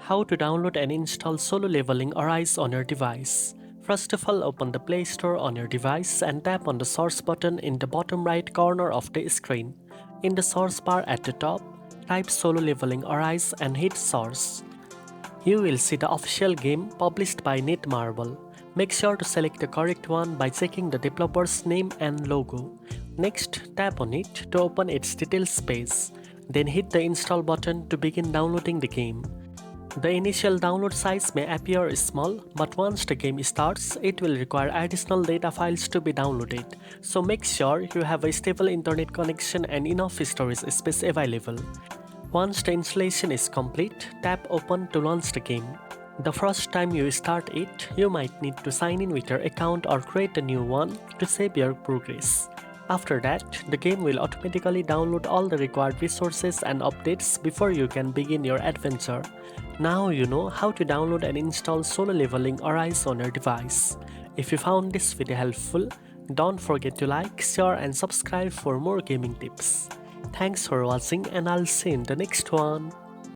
How to download and install Solo Leveling Arise on your device. First of all, open the Play Store on your device and tap on the Source button in the bottom right corner of the screen. In the source bar at the top, type Solo Leveling Arise and hit Source. You will see the official game published by Netmarble. Make sure to select the correct one by checking the developer's name and logo. Next, tap on it to open its details page. Then hit the install button to begin downloading the game. The initial download size may appear small, but once the game starts, it will require additional data files to be downloaded. So make sure you have a stable internet connection and enough storage space available. Once the installation is complete, tap Open to launch the game. The first time you start it, you might need to sign in with your account or create a new one to save your progress. After that, the game will automatically download all the required resources and updates before you can begin your adventure. Now you know how to download and install Solo Leveling Arise on your device. If you found this video helpful, don't forget to like, share and subscribe for more gaming tips. Thanks for watching and I'll see you in the next one.